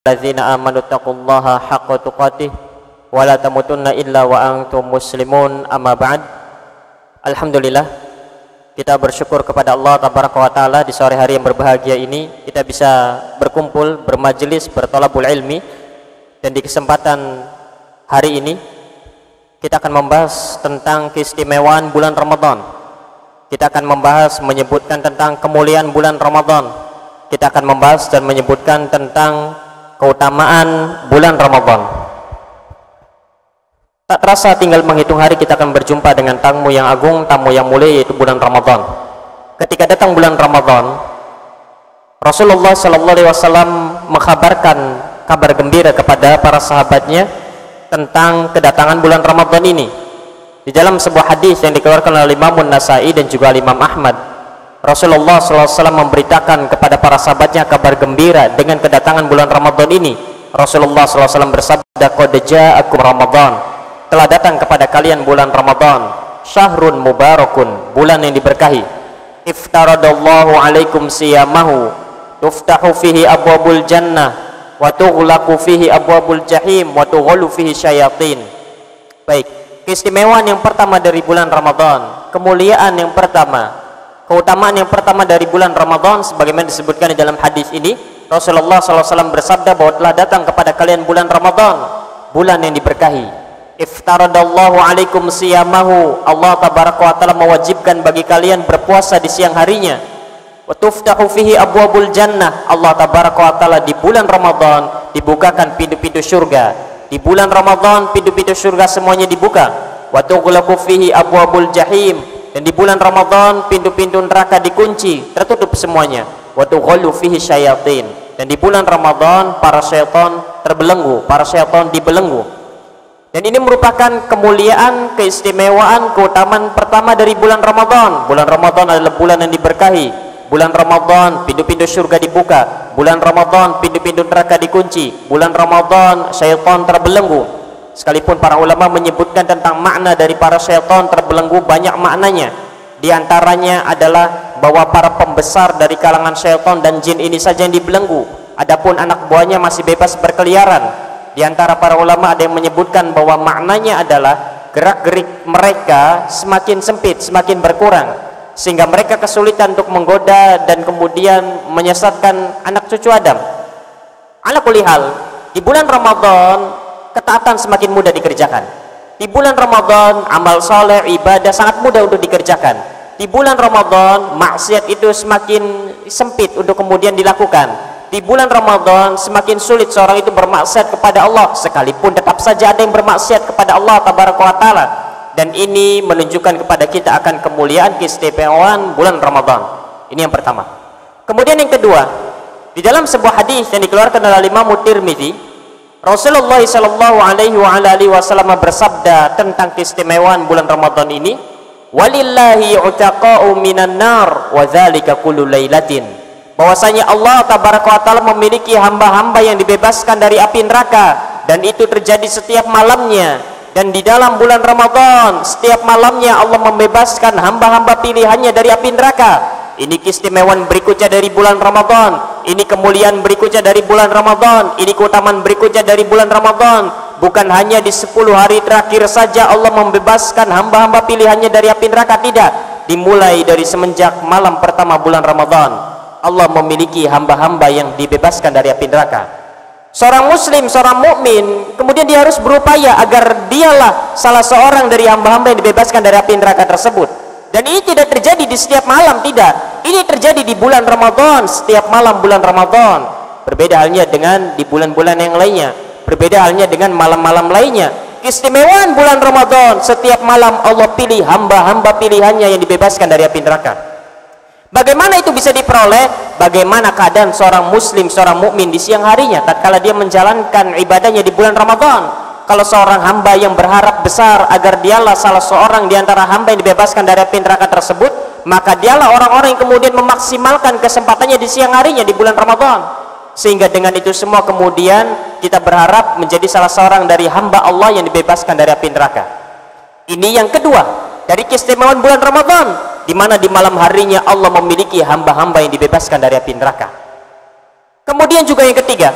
alladzina amanu taqullaha haqqa tuqatih wa la tamutunna illa wa antum muslimun. Amma ba'd. Alhamdulillah, kita bersyukur kepada Allah tabaraka wa taala di sore hari yang berbahagia ini kita bisa berkumpul, bermajelis, bertolabul ilmi. Dan di kesempatan hari ini kita akan membahas tentang keistimewaan bulan Ramadan. Kita akan membahas menyebutkan tentang kemuliaan bulan Ramadan. Kita akan membahas dan menyebutkan tentang keutamaan bulan Ramadan. Tak terasa tinggal menghitung hari kita akan berjumpa dengan tamu yang agung, tamu yang mulia, yaitu bulan Ramadan. Ketika datang bulan Ramadan, Rasulullah SAW mengkabarkan kabar gembira kepada para sahabatnya tentang kedatangan bulan Ramadan ini. Di dalam sebuah hadis yang dikeluarkan oleh Imam An-Nasa'i dan juga Imam Ahmad, Rasulullah SAW memberitakan kepada para sahabatnya kabar gembira dengan kedatangan bulan Ramadan ini. Rasulullah SAW bersabda, "Qad ja'akum Ramadan." Telah datang kepada kalian bulan Ramadan. Syahrun mubarakun, bulan yang diberkahi. Iftaradallahu alaikum siyamahu, tuftahu fihi abwabul jannah, wa tughlaqu fihi abwabul jahim, wa tughallu fihi syayatin. Baik, keistimewaan yang pertama dari bulan Ramadan, kemuliaan yang pertama, keutamaan yang pertama dari bulan Ramadan sebagaimana disebutkan di dalam hadis ini, Rasulullah SAW bersabda bahwa telah datang kepada kalian bulan Ramadan, bulan yang diberkahi. Iftaradallahu alaikum siyamahu, Allah tabaraka wa ta'ala mewajibkan bagi kalian berpuasa di siang harinya. Wa tuftahu fihi abwabul jannah, Allah tabaraka wa ta'ala di bulan Ramadan dibukakan pintu-pintu surga. Di bulan Ramadan pintu-pintu surga semuanya dibuka. Wa tughlaqu fihi abwabul jahim, dan di bulan Ramadan pintu-pintu neraka dikunci, tertutup semuanya. Wa tughallu fihi syayatin, dan di bulan Ramadan para syaitan terbelenggu, para syaitan dibelenggu. Dan ini merupakan kemuliaan, keistimewaan, keutamaan pertama dari bulan Ramadan. Bulan Ramadan adalah bulan yang diberkahi. Bulan Ramadan pintu-pintu surga dibuka. Bulan Ramadan pintu-pintu neraka dikunci. Bulan Ramadan syaitan terbelenggu. Sekalipun para ulama menyebutkan tentang makna dari para syaitan terbelenggu, banyak maknanya. Di antaranya adalah bahwa para pembesar dari kalangan syaitan dan jin ini saja yang dibelenggu. Adapun anak buahnya masih bebas berkeliaran. Di antara para ulama ada yang menyebutkan bahwa maknanya adalah gerak-gerik mereka semakin sempit, semakin berkurang, sehingga mereka kesulitan untuk menggoda dan kemudian menyesatkan anak cucu Adam. Ala kulli hal, di bulan Ramadan ketaatan semakin mudah dikerjakan. Di bulan Ramadan amal soleh, ibadah sangat mudah untuk dikerjakan. Di bulan Ramadan maksiat itu semakin sempit untuk kemudian dilakukan. Di bulan Ramadan semakin sulit seorang itu bermaksiat kepada Allah, sekalipun tetap saja ada yang bermaksiat kepada Allah tabaraka wa taala. Dan ini menunjukkan kepada kita akan kemuliaan, keistimewaan bulan Ramadan. Ini yang pertama. Kemudian yang kedua, di dalam sebuah hadis yang dikeluarkan oleh Imam Tirmidzi, Rasulullah SAW bersabda tentang keistimewaan bulan Ramadan ini, "Walillahi utaqa'u minan nar wa dzalika kullu lailatin." Bahwasanya Allah tabaraka wa ta'ala memiliki hamba-hamba yang dibebaskan dari api neraka, dan itu terjadi setiap malamnya. Dan di dalam bulan Ramadan setiap malamnya Allah membebaskan hamba-hamba pilihannya dari api neraka. Ini keistimewaan berikutnya dari bulan Ramadan. Ini kemuliaan berikutnya dari bulan Ramadan. Ini keutamaan berikutnya dari bulan Ramadan. Bukan hanya di 10 hari terakhir saja Allah membebaskan hamba-hamba pilihannya dari api neraka, tidak. Dimulai dari semenjak malam pertama bulan Ramadan, Allah memiliki hamba-hamba yang dibebaskan dari api neraka. Seorang muslim, seorang mukmin, kemudian dia harus berupaya agar dialah salah seorang dari hamba-hamba yang dibebaskan dari api neraka tersebut. Dan ini tidak terjadi di setiap malam, tidak. Ini terjadi di bulan Ramadan, setiap malam bulan Ramadan. Berbeda halnya dengan di bulan-bulan yang lainnya. Berbeda halnya dengan malam-malam lainnya. Keistimewaan bulan Ramadan, setiap malam Allah pilih hamba-hamba pilihannya yang dibebaskan dari api neraka. Bagaimana itu bisa diperoleh? Bagaimana keadaan seorang muslim, seorang mukmin di siang harinya tatkala dia menjalankan ibadahnya di bulan Ramadan? Kalau seorang hamba yang berharap besar agar dialah salah seorang di antara hamba yang dibebaskan dari api neraka tersebut, maka dialah orang-orang yang kemudian memaksimalkan kesempatannya di siang harinya di bulan Ramadan. Sehingga dengan itu semua kemudian kita berharap menjadi salah seorang dari hamba Allah yang dibebaskan dari api neraka. Ini yang kedua dari keistimewaan bulan Ramadan, di mana di malam harinya Allah memiliki hamba-hamba yang dibebaskan dari api neraka. Kemudian juga yang ketiga,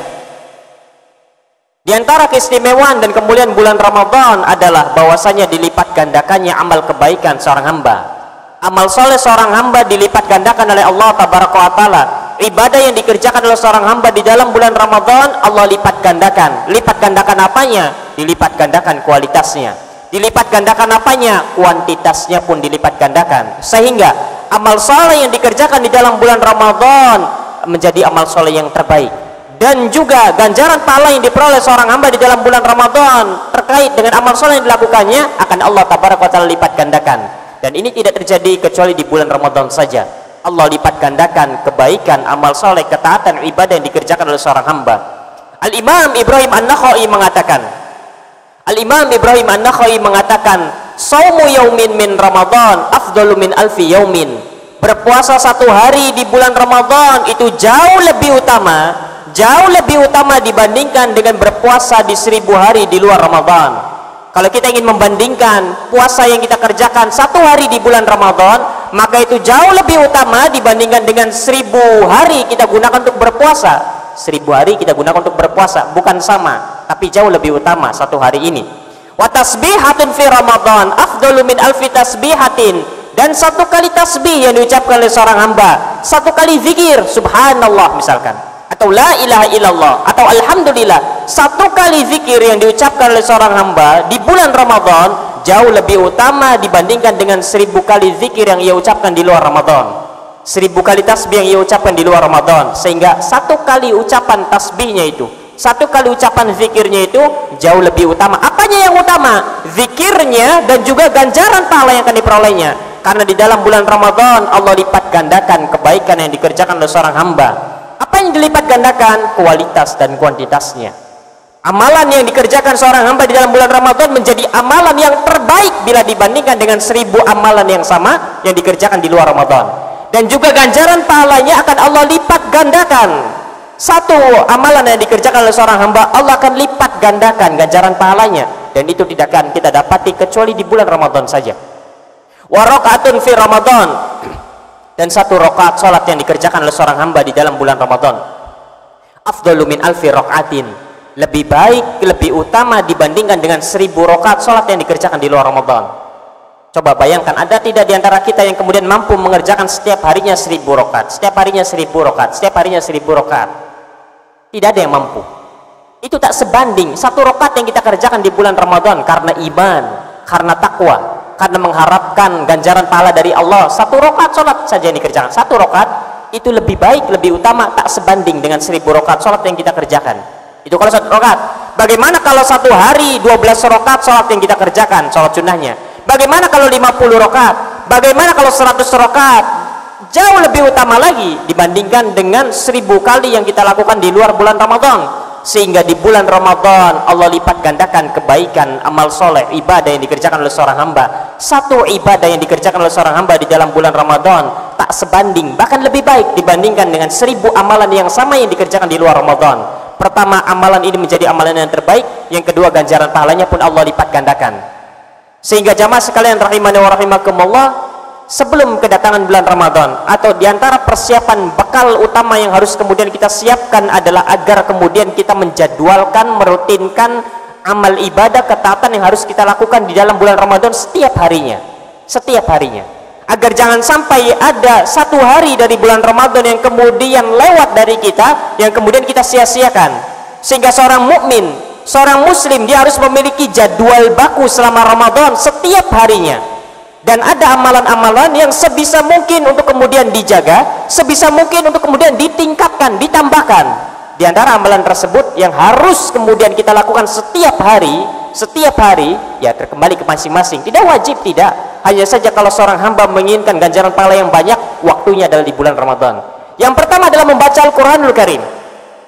Di antara keistimewaan dan kemuliaan bulan Ramadan adalah bahwasanya dilipat gandakannya amal kebaikan seorang hamba. Amal soleh seorang hamba dilipat gandakan oleh Allah Tabaraka wa Ta'ala. Ibadah yang dikerjakan oleh seorang hamba di dalam bulan Ramadan, Allah lipat gandakan. Lipat gandakan apanya? Dilipat gandakan kualitasnya. Dilipat gandakan apanya? Kuantitasnya pun dilipat gandakan. Sehingga amal soleh yang dikerjakan di dalam bulan Ramadan menjadi amal soleh yang terbaik. Dan juga ganjaran pahala yang diperoleh seorang hamba di dalam bulan Ramadan terkait dengan amal soleh yang dilakukannya akan Allah Tabaraka wa Ta'ala lipat gandakan. Dan ini tidak terjadi kecuali di bulan Ramadan saja. Allah lipat gandakan kebaikan, amal soleh, ketaatan, ibadah yang dikerjakan oleh seorang hamba. Al-Imam Ibrahim An-Nakhai mengatakan, "Shaumu yaumin min Ramadan afdalu min alfi yaumin." Berpuasa satu hari di bulan Ramadan itu jauh lebih utama dibandingkan dengan berpuasa di 1000 hari di luar Ramadan. Kalau kita ingin membandingkan puasa yang kita kerjakan satu hari di bulan Ramadan, maka itu jauh lebih utama dibandingkan dengan 1000 hari kita gunakan untuk berpuasa. 1000 hari kita gunakan untuk berpuasa, bukan sama, tapi jauh lebih utama satu hari ini. Wa tasbihatun fi Ramadan afdalu min alfi tasbihatin. Dan satu kali tasbih yang diucapkan oleh seorang hamba, satu kali zikir subhanallah misalkan, atau la ilaha illallah, atau alhamdulillah, satu kali zikir yang diucapkan oleh seorang hamba di bulan Ramadan jauh lebih utama dibandingkan dengan 1000 kali zikir yang ia ucapkan di luar Ramadan. 1000 kali tasbih yang ia ucapkan di luar Ramadan. Sehingga satu kali ucapan tasbihnya itu, satu kali ucapan zikirnya itu jauh lebih utama. Apanya yang utama? Zikirnya dan juga ganjaran pahala yang akan diperolehnya. Karena di dalam bulan Ramadan Allah lipat gandakan kebaikan yang dikerjakan oleh seorang hamba. Apa yang dilipat gandakan? Kualitas dan kuantitasnya. Amalan yang dikerjakan seorang hamba di dalam bulan Ramadan menjadi amalan yang terbaik bila dibandingkan dengan 1000 amalan yang sama yang dikerjakan di luar Ramadan. Dan juga ganjaran pahalanya akan Allah lipat gandakan. Satu amalan yang dikerjakan oleh seorang hamba, Allah akan lipat gandakan ganjaran pahalanya. Dan itu tidak akan kita dapati kecuali di bulan Ramadan saja. Wa rakaatun fi Ramadan. Dan satu rakaat salat yang dikerjakan oleh seorang hamba di dalam bulan Ramadan, afdalu min alfi rakaatin, lebih baik, lebih utama dibandingkan dengan 1000 rakaat salat yang dikerjakan di luar Ramadan. Coba bayangkan, ada tidak di antara kita yang kemudian mampu mengerjakan setiap harinya 1000 rakaat, setiap harinya 1000 rakaat, setiap harinya 1000 rakaat? Tidak ada yang mampu. Itu tak sebanding satu rakaat yang kita kerjakan di bulan Ramadan karena iman, karena takwa, karena mengharapkan ganjaran pahala dari Allah. Satu rakaat sholat saja yang dikerjakan, satu rakaat itu lebih baik, lebih utama, tak sebanding dengan 1000 rakaat sholat yang kita kerjakan. Itu kalau satu rakaat. Bagaimana kalau satu hari 12 rakaat sholat yang kita kerjakan, sholat sunnahnya? Bagaimana kalau 50 rakaat? Bagaimana kalau 100 rakaat? Jauh lebih utama lagi dibandingkan dengan 1000 kali yang kita lakukan di luar bulan Ramadan. Sehingga di bulan Ramadan Allah lipat gandakan kebaikan, amal soleh, ibadah yang dikerjakan oleh seorang hamba. Satu ibadah yang dikerjakan oleh seorang hamba di dalam bulan Ramadan tak sebanding, bahkan lebih baik dibandingkan dengan 1000 amalan yang sama yang dikerjakan di luar Ramadan. Pertama, amalan ini menjadi amalan yang terbaik. Yang kedua, ganjaran pahalanya pun Allah lipat gandakan. Sehingga jamaah sekalian rahimani wa rahimakumullah, sebelum kedatangan bulan Ramadan, atau diantara persiapan bekal utama yang harus kemudian kita siapkan adalah agar kemudian kita menjadwalkan, merutinkan amal ibadah, ketaatan yang harus kita lakukan di dalam bulan Ramadan setiap harinya, agar jangan sampai ada satu hari dari bulan Ramadan yang kemudian lewat dari kita, yang kemudian kita sia-siakan. Sehingga seorang mukmin, seorang muslim, dia harus memiliki jadwal baku selama Ramadan setiap harinya. Dan ada amalan-amalan yang sebisa mungkin untuk kemudian dijaga, sebisa mungkin untuk kemudian ditingkatkan, ditambahkan. Di antara amalan tersebut yang harus kemudian kita lakukan setiap hari, ya terkembali ke masing-masing. Tidak wajib, tidak. Hanya saja kalau seorang hamba menginginkan ganjaran pahala yang banyak, waktunya adalah di bulan Ramadan. Yang pertama adalah membaca Al-Quranul Karim.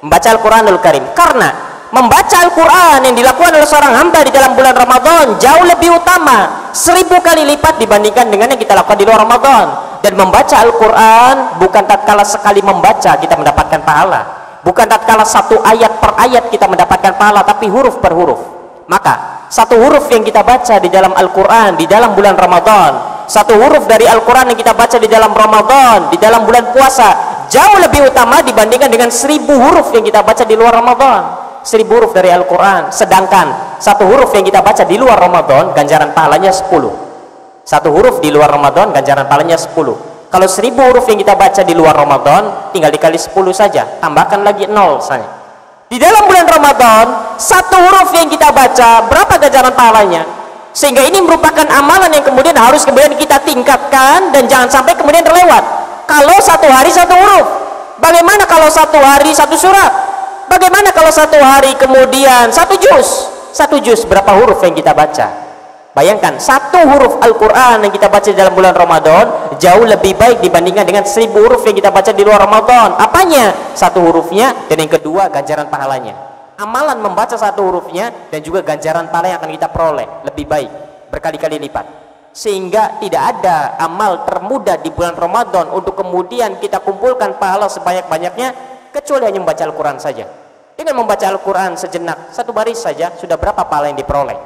Membaca Al-Quranul Karim. Karena membaca Al-Quran yang dilakukan oleh seorang hamba di dalam bulan Ramadan jauh lebih utama 1000 kali lipat dibandingkan dengan yang kita lakukan di luar Ramadan. Dan membaca Al-Quran bukan tatkala sekali membaca kita mendapatkan pahala, bukan tatkala satu ayat per ayat kita mendapatkan pahala, tapi huruf per huruf. Maka satu huruf yang kita baca di dalam Al-Quran di dalam bulan Ramadan, satu huruf dari Al-Quran yang kita baca di dalam Ramadan, di dalam bulan puasa, jauh lebih utama dibandingkan dengan 1000 huruf yang kita baca di luar Ramadan. 1000 huruf dari Al-Quran, sedangkan satu huruf yang kita baca di luar Ramadan ganjaran pahalanya 10. Satu huruf di luar Ramadan ganjaran pahalanya 10. Kalau 1000 huruf yang kita baca di luar Ramadan tinggal dikali 10 saja, tambahkan lagi 0 misalnya. Di dalam bulan Ramadan satu huruf yang kita baca berapa ganjaran pahalanya? Sehingga ini merupakan amalan yang kemudian harus kita tingkatkan dan jangan sampai kemudian terlewat. Kalau satu hari satu huruf, bagaimana kalau satu hari satu surat? Bagaimana kalau satu hari kemudian satu juz? Satu juz berapa huruf yang kita baca? Bayangkan, satu huruf Al-Quran yang kita baca dalam bulan Ramadan jauh lebih baik dibandingkan dengan 1000 huruf yang kita baca di luar Ramadan. Apanya? Satu hurufnya, dan yang kedua ganjaran pahalanya. Amalan membaca satu hurufnya dan juga ganjaran pahala yang akan kita peroleh lebih baik, berkali-kali lipat. Sehingga tidak ada amal termudah di bulan Ramadan untuk kemudian kita kumpulkan pahala sebanyak-banyaknya kecuali hanya membaca Al-Quran saja. Dengan membaca Al-Quran sejenak, satu baris saja sudah berapa pahala yang diperoleh?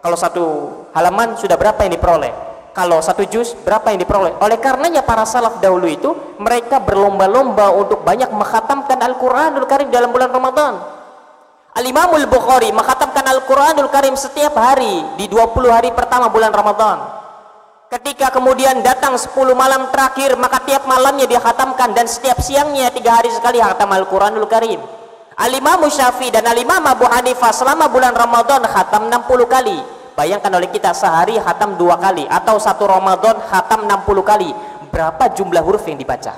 Kalau satu halaman sudah berapa yang diperoleh? Kalau satu juz berapa yang diperoleh? Oleh karenanya para salaf dahulu itu mereka berlomba-lomba untuk banyak mengkhatamkan Al-Quranul Karim dalam bulan Ramadan. Al-Imamul Bukhari mengkhatamkan Al-Quranul Karim setiap hari di 20 hari pertama bulan Ramadan. Ketika kemudian datang 10 malam terakhir, maka tiap malamnya dia khatamkan, dan setiap siangnya 3 hari sekali khatam Al-Quranul Karim. Al-Imam Syafi'i dan Al-Imam Abu Hanifah selama bulan Ramadan khatam 60 kali. Bayangkan oleh kita sehari khatam 2 kali, atau satu Ramadan khatam 60 kali. Berapa jumlah huruf yang dibaca?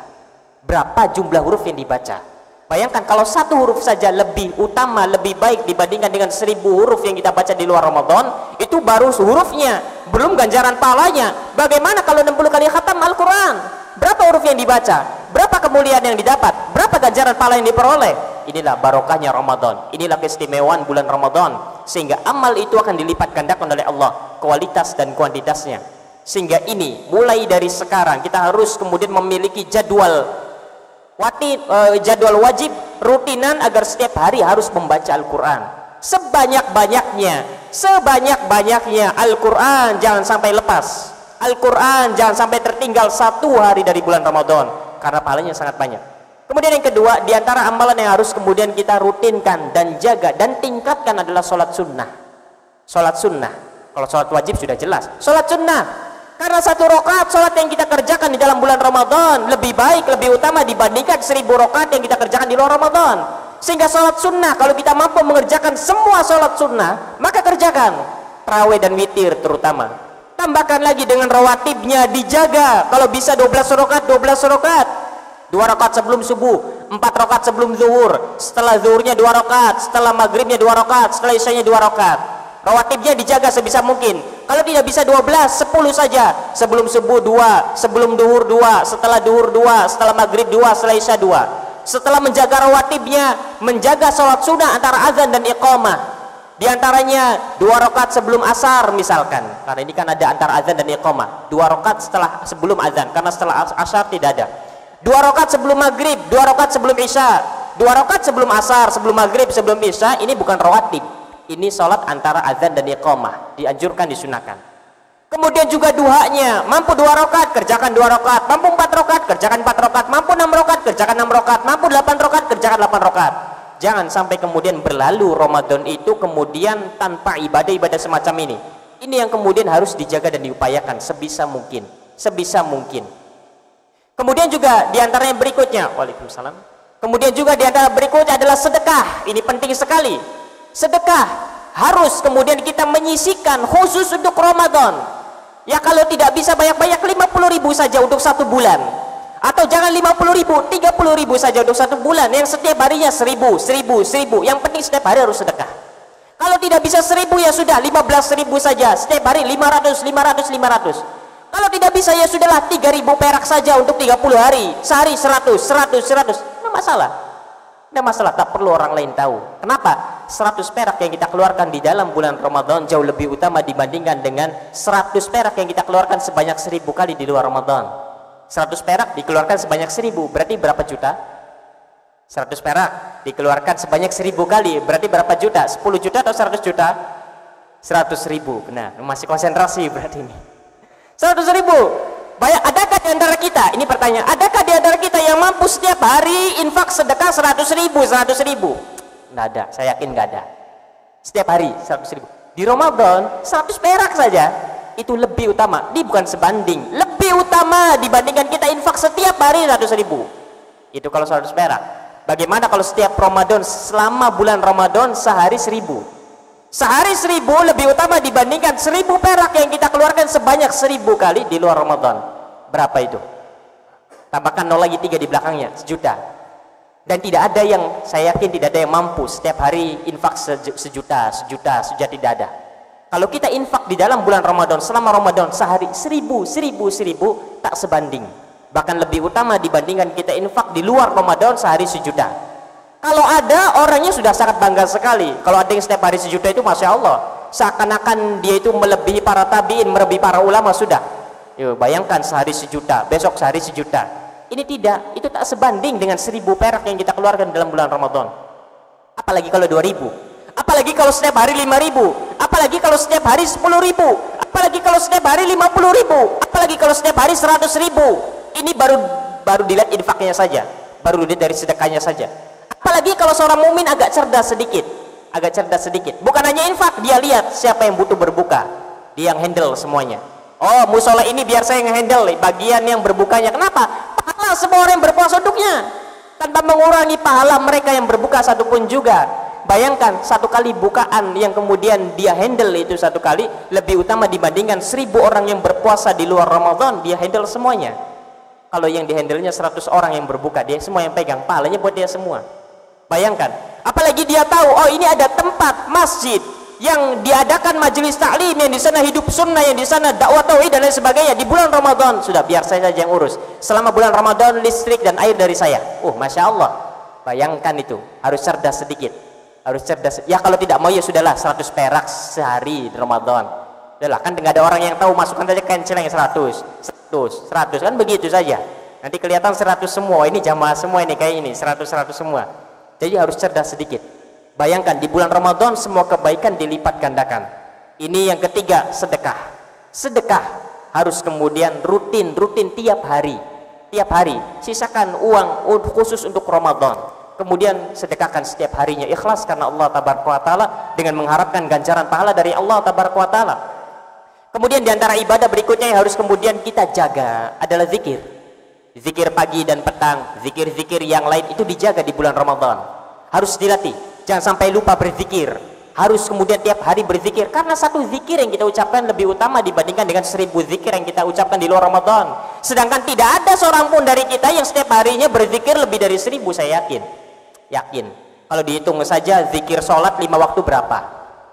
Berapa jumlah huruf yang dibaca? Bayangkan kalau satu huruf saja lebih utama, lebih baik dibandingkan dengan 1000 huruf yang kita baca di luar Ramadan. Itu baru hurufnya, belum ganjaran pahalanya. Bagaimana kalau 60 kali khatam Al-Quran? Berapa huruf yang dibaca? Berapa kemuliaan yang didapat? Berapa ganjaran pahala yang diperoleh? Inilah barokahnya Ramadan, inilah keistimewaan bulan Ramadan. Sehingga amal itu akan dilipat gandakan oleh Allah, kualitas dan kuantitasnya. Sehingga ini mulai dari sekarang kita harus kemudian memiliki jadwal wajib rutinan agar setiap hari harus membaca Al-Quran sebanyak-banyaknya Al-Quran jangan sampai lepas, Al-Quran jangan sampai tertinggal satu hari dari bulan Ramadan, karena pahalanya sangat banyak. Kemudian yang kedua, diantara amalan yang harus kemudian kita rutinkan dan jaga dan tingkatkan adalah sholat sunnah. Sholat sunnah, kalau sholat wajib sudah jelas, sholat sunnah. Karena satu rakaat sholat yang kita kerjakan di dalam bulan Ramadan lebih baik, lebih utama dibandingkan 1000 rakaat yang kita kerjakan di luar Ramadan. Sehingga sholat sunnah, kalau kita mampu mengerjakan semua sholat sunnah, maka kerjakan tarawih dan witir terutama. Tambahkan lagi dengan rawatibnya, dijaga. Kalau bisa 12 rakaat, 12 rakaat. 2 rakaat sebelum subuh, 4 rakaat sebelum zuhur, setelah zuhurnya 2 rakaat, setelah maghribnya 2 rakaat, setelah isyanya 2 rakaat. Rawatibnya dijaga sebisa mungkin. Kalau tidak bisa 12, 10 saja. Sebelum subuh 2, sebelum duhur 2, setelah duhur 2, setelah maghrib 2, setelah isya 2. Setelah menjaga rawatibnya, menjaga sholat sunnah antara azan dan iqamah. Di antaranya 2 rakaat sebelum asar misalkan. Karena ini kan ada antara azan dan iqamah. 2 rakaat sebelum azan, karena setelah asar tidak ada. 2 rakaat sebelum maghrib, 2 rakaat sebelum isya, 2 rakaat sebelum asar, sebelum maghrib, sebelum isya. Ini bukan rawatib. Ini sholat antara azan dan iqamah, dianjurkan, disunahkan. Kemudian juga duhanya, mampu 2 rakaat kerjakan 2 rakaat, mampu 4 rakaat kerjakan 4 rakaat, mampu 6 rakaat kerjakan 6 rakaat, mampu 8 rakaat kerjakan 8 rakaat. Jangan sampai kemudian berlalu Ramadan itu kemudian tanpa ibadah-ibadah semacam ini. Ini yang kemudian harus dijaga dan diupayakan sebisa mungkin, sebisa mungkin. Kemudian juga diantaranya berikutnya, waalaikumsalam. Kemudian juga diantara berikutnya adalah sedekah. Ini penting sekali. Sedekah harus kemudian kita menyisikan khusus untuk Ramadan. Ya kalau tidak bisa banyak-banyak 50.000 saja untuk 1 bulan. Atau jangan 50.000, 30.000 saja untuk 1 bulan. Yang setiap harinya 1.000, 1.000, 1.000. Yang penting setiap hari harus sedekah. Kalau tidak bisa 1.000 ya sudah 15.000 saja. Setiap hari 500, 500, 500. Kalau tidak bisa ya sudahlah 3.000 perak saja untuk 30 hari. Sehari 100, 100, 100. Tidak masalah. Tidak masalah, tak perlu orang lain tahu. Kenapa? 100 perak yang kita keluarkan di dalam bulan Ramadan jauh lebih utama dibandingkan dengan 100 perak yang kita keluarkan sebanyak 1.000 kali di luar Ramadan. 100 perak dikeluarkan sebanyak 1.000, berarti berapa juta? 100 perak dikeluarkan sebanyak 1.000 kali, berarti berapa juta? 10 juta atau 100 juta? 100.000, benar. Masih konsentrasi berarti ini. 100.000. Adakah di antara kita, ini pertanyaan, adakah di antara kita yang mampu setiap hari infak sedekah 100.000, 100.000? Nggak ada, saya yakin nggak ada. Setiap hari 100.000. Di Ramadan 100 perak saja itu lebih utama. Ini bukan sebanding, lebih utama dibandingkan kita infak setiap hari 100.000. Itu kalau 100 perak. Bagaimana kalau setiap Ramadan, selama bulan Ramadan sehari 1.000? Sehari 1.000 lebih utama dibandingkan 1.000 perak yang kita keluarkan sebanyak 1.000 kali di luar Ramadan. Berapa itu? Tambahkan 0 lagi 3 di belakangnya, 1 juta. Dan tidak ada yang, saya yakin tidak ada yang mampu setiap hari infak sejuta, tidak ada. Kalau kita infak di dalam bulan Ramadan, selama Ramadan sehari 1.000 tak sebanding. Bahkan lebih utama dibandingkan kita infak di luar Ramadan sehari 1 juta. Kalau ada, orangnya sudah sangat bangga sekali. Kalau ada yang setiap hari 1 juta itu Masya Allah, seakan-akan dia itu melebihi para tabiin, melebihi para ulama sudah. Yuk, bayangkan sehari 1 juta, besok sehari 1 juta. Ini tidak, itu tak sebanding dengan 1.000 perak yang kita keluarkan dalam bulan Ramadan. Apalagi kalau 2.000, apalagi kalau setiap hari 5.000, apalagi kalau setiap hari 10.000, apalagi kalau setiap hari 50.000, apalagi kalau setiap hari 100.000. Ini baru dilihat infaknya saja, baru dilihat dari sedekahnya saja. Apalagi kalau seorang mukmin agak cerdas sedikit, bukan hanya infak, dia lihat siapa yang butuh berbuka, dia yang handle semuanya. Oh, musola ini biar saya yang handle bagian yang berbukanya. Kenapa? Pahala semua orang yang berpuasa untuknya, tanpa mengurangi pahala mereka yang berbuka satupun juga. Bayangkan 1 kali bukaan yang kemudian dia handle itu 1 kali lebih utama dibandingkan 1.000 orang yang berpuasa di luar Ramadan, dia handle semuanya. Kalau yang dihandle-nya 100 orang yang berbuka, dia semua yang pegang, pahalanya buat dia semua. Bayangkan, apalagi dia tahu, oh ini ada tempat masjid yang diadakan majelis taklim, yang di sana hidup sunnah, yang di sana dakwah tauhid dan lain sebagainya di bulan Ramadan. Sudah, biar saya saja yang urus. Selama bulan Ramadan listrik dan air dari saya. Masya Allah. Bayangkan itu, harus cerdas sedikit. Harus cerdas. Ya kalau tidak mau ya sudahlah, 100 perak sehari di Ramadan. Udahlah, kan nggak ada orang yang tahu, masukkan saja kenceleng 100 kan begitu saja. Nanti kelihatan 100 semua. Ini jamaah semua ini kayak ini 100 semua. Jadi harus cerdas sedikit. Bayangkan di bulan Ramadan semua kebaikan dilipat gandakan. Ini yang ketiga, sedekah. Sedekah harus kemudian rutin tiap hari. Tiap hari sisakan uang khusus untuk Ramadan. Kemudian sedekahkan setiap harinya, ikhlas karena Allah tabaraka wa taala, dengan mengharapkan ganjaran pahala dari Allah tabaraka wa taala. Kemudian diantara ibadah berikutnya yang harus kemudian kita jaga adalah zikir. Zikir pagi dan petang, zikir-zikir yang lain itu dijaga di bulan Ramadan. Harus dilatih. Jangan sampai lupa berzikir. Harus kemudian tiap hari berzikir, karena 1 zikir yang kita ucapkan lebih utama dibandingkan dengan 1.000 zikir yang kita ucapkan di luar Ramadan. Sedangkan tidak ada seorang pun dari kita yang setiap harinya berzikir lebih dari 1.000, saya yakin. Kalau dihitung saja zikir sholat 5 waktu berapa?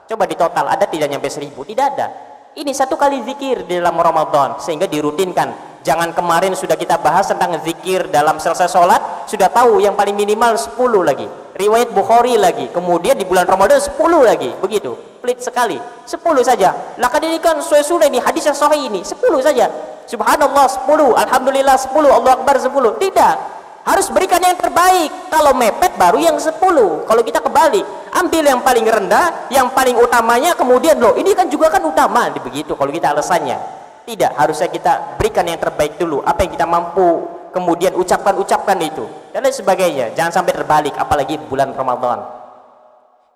Coba di total, ada tidak nyampe 1.000? Tidak ada. Ini 1 kali zikir di dalam Ramadan, sehingga dirutinkan. Jangan kemarin sudah kita bahas tentang zikir dalam selesai sholat, sudah tahu yang paling minimal 10 lagi, riwayat Bukhari lagi, kemudian di bulan Ramadan 10 lagi, begitu, pelit sekali. 10 saja, laqad kan suwe-suwe ini hadis yang sahih ini, 10 saja. Subhanallah 10, Alhamdulillah 10, Allah Akbar 10. Tidak, harus berikan yang terbaik. Kalau mepet baru yang 10. Kalau kita kebalik, ambil yang paling rendah, yang paling utamanya, kemudian loh ini kan juga kan utama, begitu kalau kita alasannya. Tidak, harusnya kita berikan yang terbaik dulu, apa yang kita mampu, kemudian ucapkan itu dan lain sebagainya. Jangan sampai terbalik, apalagi bulan Ramadan.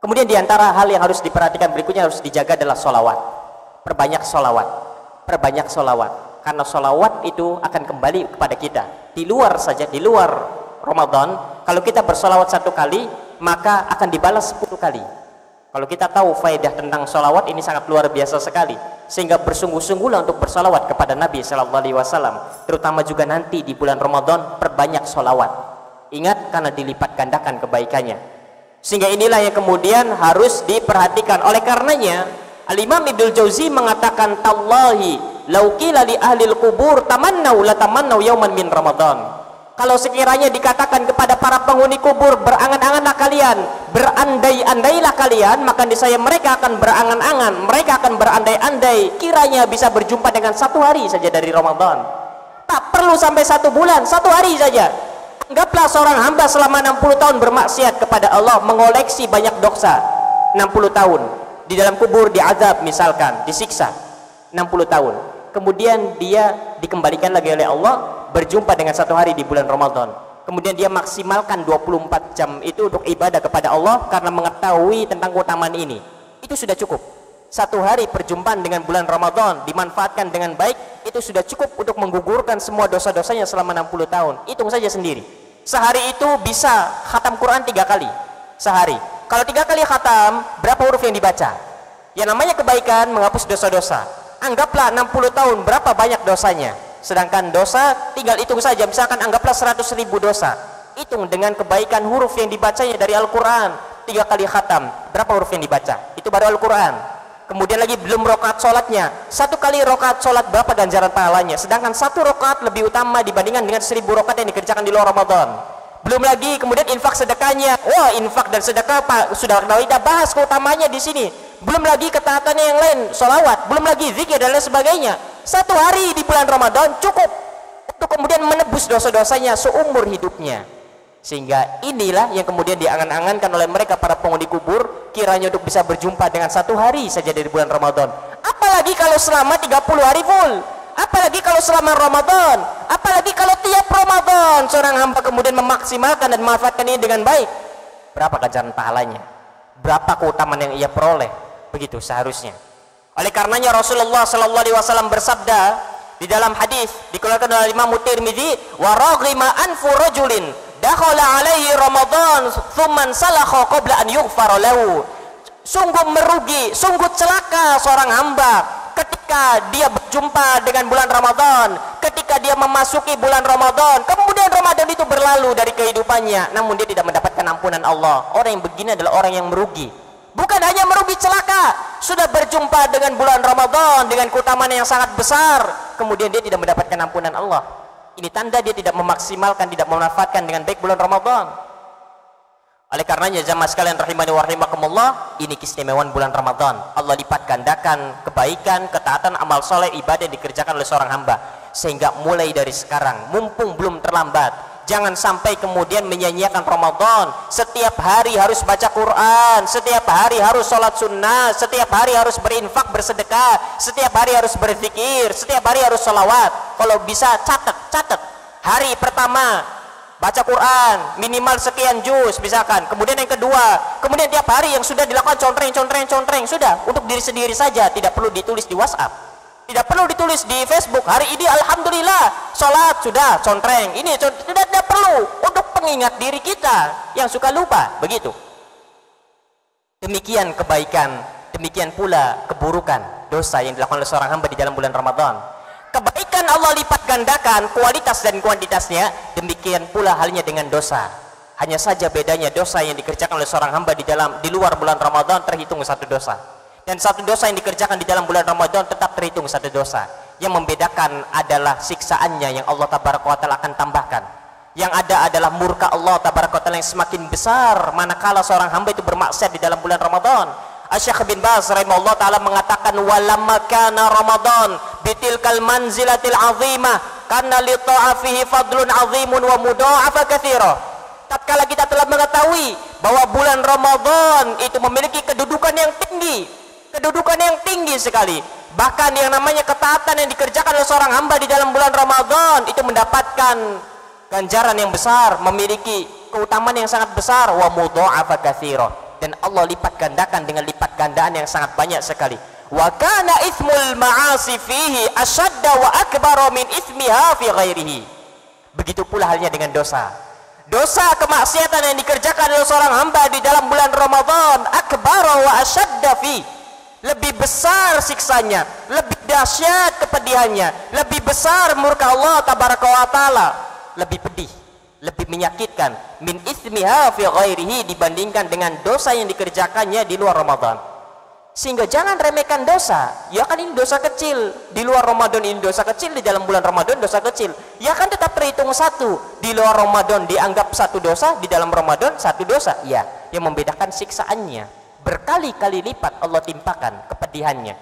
Kemudian diantara hal yang harus diperhatikan berikutnya, harus dijaga adalah sholawat. Perbanyak sholawat, karena sholawat itu akan kembali kepada kita. Di luar Ramadan, kalau kita bersolawat 1 kali, maka akan dibalas 10 kali. Kalau kita tahu faedah tentang sholawat ini sangat luar biasa sekali, sehingga bersungguh-sungguhlah untuk bersolawat kepada Nabi Sallallahu Alaihi Wasallam, terutama juga nanti di bulan Ramadan, perbanyak sholawat. Ingat, karena dilipat gandakan kebaikannya. Sehingga inilah yang kemudian harus diperhatikan. Oleh karenanya, Al-Imam Ibnul Jauzi mengatakan, tallahi lau qila li ahlil qubur tamannau la tamannau yauman min Ramadan. Kalau sekiranya dikatakan kepada para penghuni kubur, berangan-anganlah kalian, berandai-andailah kalian, maka niscaya mereka akan berangan-angan, mereka akan berandai-andai kiranya bisa berjumpa dengan 1 hari saja dari Ramadan. Tak perlu sampai 1 bulan, 1 hari saja. Anggaplah seorang hamba selama 60 tahun bermaksiat kepada Allah, mengoleksi banyak dosa. 60 tahun di dalam kubur diazab, misalkan disiksa 60 tahun. Kemudian dia dikembalikan lagi oleh Allah, berjumpa dengan 1 hari di bulan Ramadan. kemudian dia maksimalkan 24 jam itu untuk ibadah kepada Allah karena mengetahui tentang keutamaan ini, itu sudah cukup. Satu hari perjumpaan dengan bulan Ramadan dimanfaatkan dengan baik, itu sudah cukup untuk menggugurkan semua dosa-dosanya selama 60 tahun. Hitung saja sendiri. Sehari itu bisa khatam Quran 3 kali sehari. Kalau 3 kali khatam, berapa huruf yang dibaca? Yang namanya kebaikan menghapus dosa-dosa. Anggaplah 60 tahun berapa banyak dosanya. Sedangkan dosa tinggal hitung saja, misalkan anggaplah 100.000 dosa. Hitung dengan kebaikan huruf yang dibacanya dari Al-Quran 3 kali khatam, berapa huruf yang dibaca? Itu baru Al-Quran. Kemudian lagi belum rokaat sholatnya, 1 kali rokaat sholat berapa ganjaran pahalanya, sedangkan 1 rokaat lebih utama dibandingkan dengan 1000 rokaat yang dikerjakan di luar Ramadan. Belum lagi kemudian infak sedekahnya. Wah, infak dan sedekah Pak, sudah kita bahas keutamanya di sini. Belum lagi ketaatannya yang lain, sholawat, belum lagi zikir dan lain sebagainya. 1 hari di bulan Ramadan cukup untuk kemudian menebus dosa-dosanya seumur hidupnya. Sehingga inilah yang kemudian diangan-angankan oleh mereka para penghuni kubur, kiranya untuk bisa berjumpa dengan 1 hari saja dari bulan Ramadan. Apalagi kalau selama 30 hari full, apalagi kalau selama Ramadan, apalagi kalau tiap Ramadan seorang hamba kemudian memaksimalkan dan memanfaatkan ini dengan baik. Berapa ganjaran pahalanya? Berapa keutamaan yang ia peroleh? Begitu seharusnya. Oleh karenanya Rasulullah sallallahu alaihi wasallam bersabda di dalam hadis dikeluarkan oleh Imam Tirmidzi, wa raghima anfu rajulin dakhala alaihi Ramadan thumman salakha qabla an yughfar lahu. Sungguh merugi, sungguh celaka seorang hamba ketika dia berjumpa dengan bulan Ramadan, ketika dia memasuki bulan Ramadan, kemudian Ramadan itu berlalu dari kehidupannya, namun dia tidak mendapatkan ampunan Allah. Orang yang begini adalah orang yang merugi. Bukan hanya merugi, celaka, sudah berjumpa dengan bulan Ramadan dengan keutamaan yang sangat besar, kemudian dia tidak mendapatkan ampunan Allah. Ini tanda dia tidak memaksimalkan, tidak memanfaatkan dengan baik bulan Ramadan. Oleh karenanya jamaah sekalian rahimani wa rahimakumullah, ini keistimewaan bulan Ramadan. Allah lipat gandakan kebaikan, ketaatan, amal soleh, ibadah yang dikerjakan oleh seorang hamba. Sehingga mulai dari sekarang, mumpung belum terlambat, jangan sampai kemudian menyia-nyiakan Ramadan. Setiap hari harus baca Quran, setiap hari harus sholat sunnah, setiap hari harus berinfak, bersedekah, setiap hari harus berzikir, setiap hari harus sholawat. Kalau bisa catat. Hari pertama baca Quran minimal sekian juz misalkan, kemudian yang kedua, kemudian tiap hari yang sudah dilakukan contreng, sudah untuk diri sendiri saja, tidak perlu ditulis di WhatsApp, tidak perlu ditulis di Facebook. Hari ini alhamdulillah sholat sudah contreng, ini tidak perlu, untuk pengingat diri kita yang suka lupa. Begitu. Demikian kebaikan, demikian pula keburukan, dosa yang dilakukan oleh seorang hamba di dalam bulan Ramadan. Kebaikan Allah lipat gandakan kualitas dan kuantitasnya, demikian pula halnya dengan dosa. Hanya saja bedanya dosa yang dikerjakan oleh seorang hamba di luar bulan Ramadan terhitung 1 dosa, dan 1 dosa yang dikerjakan di dalam bulan Ramadan tetap terhitung 1 dosa. Yang membedakan adalah siksaannya yang Allah tabaraka wa taala akan tambahkan. Yang ada adalah murka Allah tabaraka wa taala yang semakin besar manakala seorang hamba itu bermaksiat di dalam bulan Ramadan. Asy-Syaikh bin Baz rahimahullah taala mengatakan, walamma kana Ramadan bitilkal manzilatil azimah kana li ta'afihi fadlun azimun wa mudha'afa katsira. Tatkala kita telah mengetahui bahwa bulan Ramadan itu memiliki kedudukan yang tinggi sekali, bahkan yang namanya ketaatan yang dikerjakan oleh seorang hamba di dalam bulan Ramadan itu mendapatkan ganjaran yang besar, memiliki keutamaan yang sangat besar, wa mudha'afa katsira, dan Allah lipat gandakan dengan lipat gandaan yang sangat banyak sekali. Wa kana itsmul ma'asi fihi ashadda wa akbar min itsmiha fi ghairihi. Begitu pula halnya dengan dosa. Dosa kemaksiatan yang dikerjakan oleh seorang hamba di dalam bulan Ramadan akbar wa ashadda fi, lebih besar siksanya, lebih dahsyat kepedihannya, lebih besar murka Allah tabaraka wa taala, lebih pedih, lebih menyakitkan min itsmiha fi ghairihi, dibandingkan dengan dosa yang dikerjakannya di luar Ramadan. Sehingga jangan remehkan dosa. Ya kan ini dosa kecil, di luar Ramadan ini dosa kecil, di dalam bulan Ramadan dosa kecil. Ya kan tetap terhitung 1. Di luar Ramadan dianggap 1 dosa, di dalam Ramadan 1 dosa. Ya, yang membedakan siksaannya berkali-kali lipat Allah timpakan kepedihannya.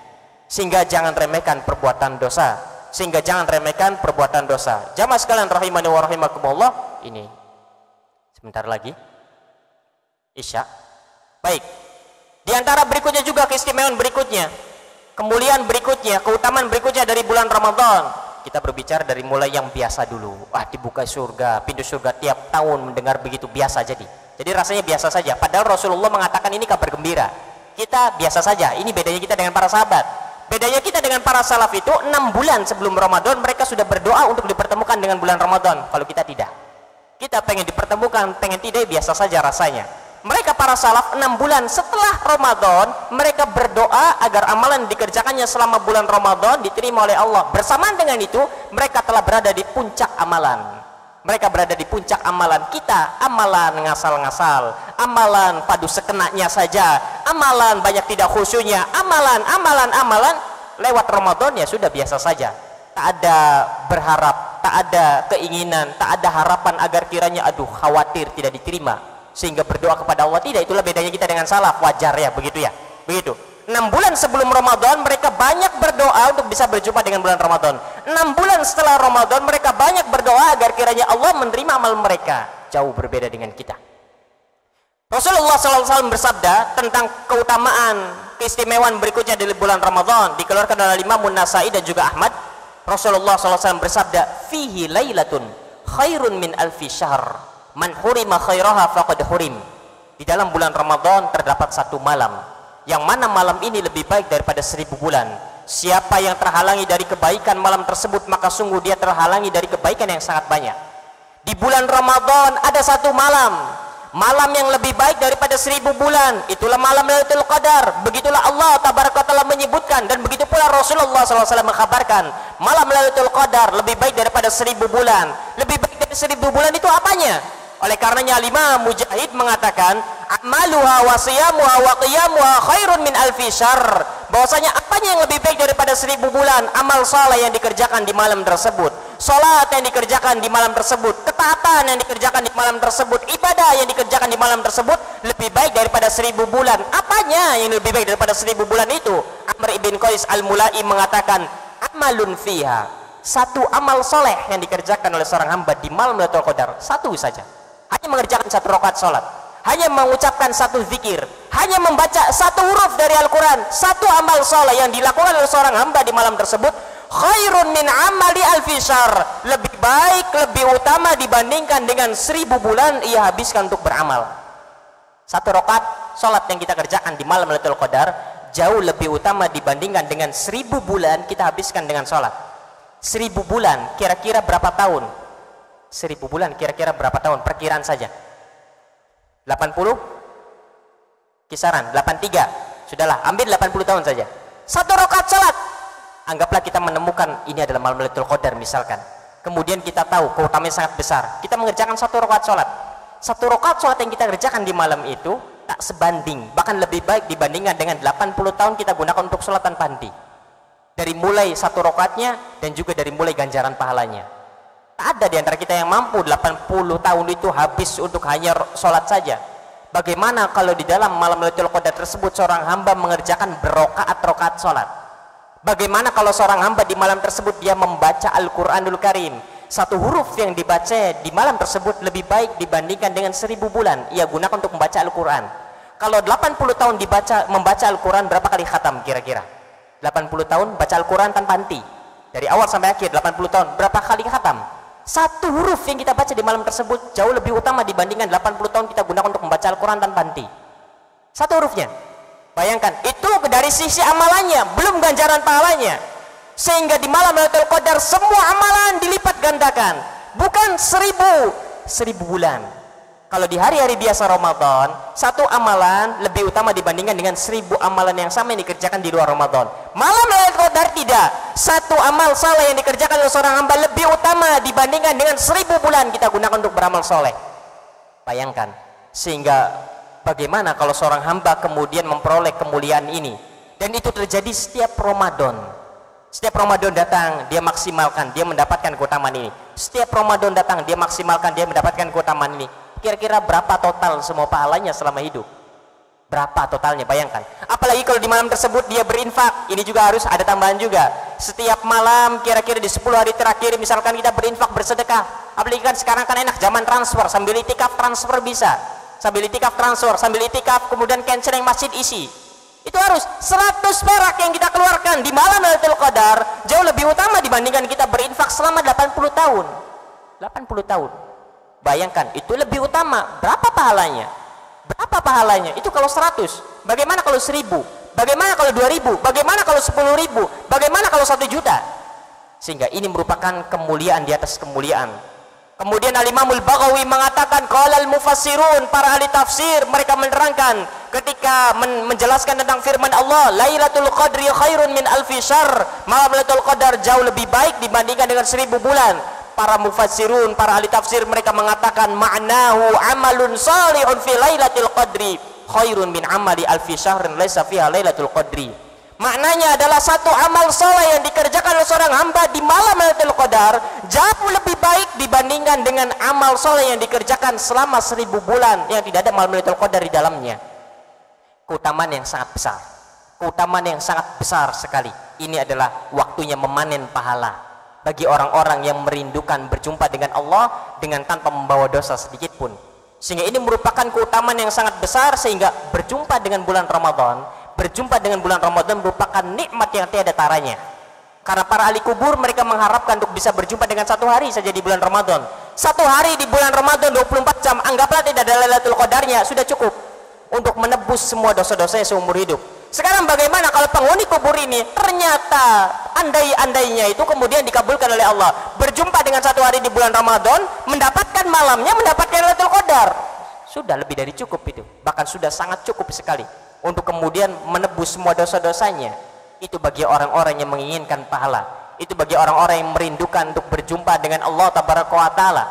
Sehingga jangan remehkan perbuatan dosa. Jamaah sekalian rahimani wa rahimakumullah, ini sebentar lagi Isya. Baik. Di antara berikutnya juga keistimewaan berikutnya, kemuliaan berikutnya, keutamaan berikutnya dari bulan Ramadan, kita berbicara dari mulai yang biasa dulu. Dibuka surga, pintu surga tiap tahun, mendengar begitu biasa jadi rasanya biasa saja, padahal Rasulullah mengatakan ini kabar gembira. Kita biasa saja. Ini bedanya kita dengan para sahabat. Bedanya kita dengan para salaf itu 6 bulan sebelum Ramadan mereka sudah berdoa untuk dipertemukan dengan bulan Ramadan. Kalau kita tidak, kita pengen dipertemukan, pengen tidak, biasa saja rasanya. Mereka para salaf 6 bulan setelah Ramadan mereka berdoa agar amalan dikerjakannya selama bulan Ramadan diterima oleh Allah. Bersamaan dengan itu mereka telah berada di puncak amalan. Mereka berada di puncak amalan. Kita amalan ngasal-ngasal, amalan padu sekenanya saja, amalan banyak tidak khusyuknya, amalan lewat Ramadan ya sudah biasa saja. Tak ada berharap, tak ada keinginan, tak ada harapan agar kiranya khawatir tidak diterima sehingga berdoa kepada Allah. Tidak, itulah bedanya kita dengan salaf. Wajar ya begitu ya. Begitu. 6 bulan sebelum Ramadan mereka banyak berdoa untuk bisa berjumpa dengan bulan Ramadan. 6 bulan setelah Ramadan mereka banyak berdoa agar kiranya Allah menerima amal mereka. Jauh berbeda dengan kita. Rasulullah SAW bersabda tentang keutamaan keistimewaan berikutnya di bulan Ramadan, dikeluarkan oleh Imam An-Nasa'i dan juga Ahmad. Rasulullah SAW bersabda, fihi lailatun khairun min alfi syahr, man hurima khairaha faqad hurim. Di dalam bulan Ramadan terdapat satu malam yang mana malam ini lebih baik daripada 1000 bulan. Siapa yang terhalangi dari kebaikan malam tersebut, maka sungguh dia terhalangi dari kebaikan yang sangat banyak. Di bulan Ramadan ada satu malam yang lebih baik daripada 1000 bulan. Itulah malam Lailatul Qadar. Begitulah Allah Tabaraka Ta'ala menyebutkan, dan begitu pula Rasulullah SAW mengkhabarkan malam Lailatul Qadar lebih baik daripada 1000 bulan. Lebih baik dari 1000 bulan itu apanya? Oleh karenanya Imam Mujahid mengatakan, amaluha wa siyamuha wa qiyamuha khairun min alfi syahr. Bahwasanya apanya yang lebih baik daripada 1000 bulan? Amal saleh yang dikerjakan di malam tersebut, salat yang dikerjakan di malam tersebut, ketaatan yang dikerjakan di malam tersebut, ibadah yang dikerjakan di malam tersebut lebih baik daripada 1000 bulan. Apanya yang lebih baik daripada 1000 bulan itu? Amr ibn Qais al-Mulai mengatakan, amalun fiha, satu amal soleh yang dikerjakan oleh seorang hamba di malam Lailatul Qadar, satu saja. Hanya mengerjakan 1 rakaat sholat, hanya mengucapkan 1 zikir, hanya membaca 1 huruf dari Al-Quran, 1 amal soleh yang dilakukan oleh seorang hamba di malam tersebut, khairun min amali alfi syahr, lebih baik, lebih utama dibandingkan dengan 1000 bulan ia habiskan untuk beramal. 1 rakaat sholat yang kita kerjakan di malam Lailatul Qadar jauh lebih utama dibandingkan dengan 1000 bulan kita habiskan dengan sholat. 1000 bulan kira-kira berapa tahun? 1000 bulan kira-kira berapa tahun? Perkiraan saja. 80? Kisaran 83. Sudahlah, ambil 80 tahun saja. 1 rakaat salat. Anggaplah kita menemukan ini adalah malam Lailatul Qadar misalkan. Kemudian kita tahu keutamaannya sangat besar. Kita mengerjakan 1 rakaat salat. 1 rakaat salat yang kita kerjakan di malam itu tak sebanding, bahkan lebih baik dibandingkan dengan 80 tahun kita gunakan untuk salat tanpa henti. Dari mulai 1 rakaatnya dan juga dari mulai ganjaran pahalanya. Tak ada di antara kita yang mampu 80 tahun itu habis untuk hanya sholat saja. Bagaimana kalau di dalam malam Lailatul Qadar tersebut seorang hamba mengerjakan berrokaat-rokaat sholat? Bagaimana kalau seorang hamba di malam tersebut dia membaca Al-Quranul Karim? 1 huruf yang dibaca di malam tersebut lebih baik dibandingkan dengan 1000 bulan ia gunakan untuk membaca Al-Quran. Kalau 80 tahun membaca Al-Quran, berapa kali khatam kira-kira? 80 tahun baca Al-Quran tanpa henti, dari awal sampai akhir 80 tahun, berapa kali khatam? 1 huruf yang kita baca di malam tersebut jauh lebih utama dibandingkan 80 tahun kita gunakan untuk membaca Al-Quran tanpa henti. 1 hurufnya. Bayangkan, itu dari sisi amalannya, belum ganjaran pahalanya. Sehingga di malam Lailatul Qadar semua amalan dilipat gandakan. Bukan 1000 bulan. Kalau di hari-hari biasa Ramadan, 1 amalan lebih utama dibandingkan dengan 1000 amalan yang sama yang dikerjakan di luar Ramadan. Malam Lailatul Qadar tidak. 1 amal saleh yang dikerjakan oleh seorang hamba lebih utama dibandingkan dengan 1000 bulan kita gunakan untuk beramal soleh. Bayangkan. Sehingga bagaimana kalau seorang hamba kemudian memperoleh kemuliaan ini? Dan itu terjadi setiap Ramadan. Setiap Ramadan datang, dia maksimalkan, dia mendapatkan keutamaan ini. Setiap Ramadan datang, dia maksimalkan, dia mendapatkan keutamaan ini. Kira-kira berapa total semua pahalanya selama hidup? Berapa totalnya? Bayangkan. Apalagi kalau di malam tersebut dia berinfak, ini juga harus ada tambahan juga. Setiap malam kira-kira di 10 hari terakhir misalkan kita berinfak, bersedekah. Apalagi kan sekarang kan enak, zaman transfer, sambil itikaf transfer bisa. Sambil itikaf transfer, sambil itikaf kemudian canceling masjid isi. Itu harus 100 perak yang kita keluarkan di malam Lailatul Qadar jauh lebih utama dibandingkan kita berinfak selama 80 tahun. 80 tahun. Bayangkan, itu lebih utama. Berapa pahalanya? Berapa pahalanya? Itu kalau 100. Bagaimana kalau 1000? Bagaimana kalau 2000? Bagaimana kalau 10.000? Bagaimana kalau 1 juta? Sehingga ini merupakan kemuliaan di atas kemuliaan. Kemudian Al-Imamul Baghawi mengatakan, qalal mufassirun, para ahli tafsir mereka menerangkan ketika menjelaskan tentang firman Allah, Lailatul Qadri khairun min alfi syahr, malam Lailatul Qadar jauh lebih baik dibandingkan dengan 1000 bulan. Para mufassirun, para ahli tafsir mereka mengatakan, ma'nahu amalun salihun fi Lailatul Qadri khairun min amali alfi syahrin laisa fiha Lailatul Qadri. Maknanya adalah satu amal soleh yang dikerjakan oleh seorang hamba di malam Lailatul Qadar jauh lebih baik dibandingkan dengan amal soleh yang dikerjakan selama 1000 bulan yang tidak ada malam Lailatul Qadar di dalamnya. Keutamaan yang sangat besar, keutamaan yang sangat besar sekali. Ini adalah waktunya memanen pahala bagi orang-orang yang merindukan berjumpa dengan Allah dengan tanpa membawa dosa sedikit pun. Sehingga ini merupakan keutamaan yang sangat besar, sehingga berjumpa dengan bulan Ramadan, berjumpa dengan bulan Ramadan merupakan nikmat yang tiada taranya. Karena para ahli kubur mereka mengharapkan untuk bisa berjumpa dengan 1 hari saja di bulan Ramadan. 1 hari di bulan Ramadan 24 jam, anggaplah tidak ada Lailatul Qadarnya, sudah cukup untuk menebus semua dosa-dosanya seumur hidup. Sekarang bagaimana kalau penghuni kubur ini ternyata andai-andainya itu kemudian dikabulkan oleh Allah, berjumpa dengan 1 hari di bulan Ramadan, mendapatkan malamnya, mendapatkan Lailatul Qadar, sudah lebih dari cukup itu, bahkan sudah sangat cukup sekali untuk kemudian menebus semua dosa-dosanya. Itu bagi orang-orang yang menginginkan pahala, itu bagi orang-orang yang merindukan untuk berjumpa dengan Allah Tabaraka wa Ta'ala.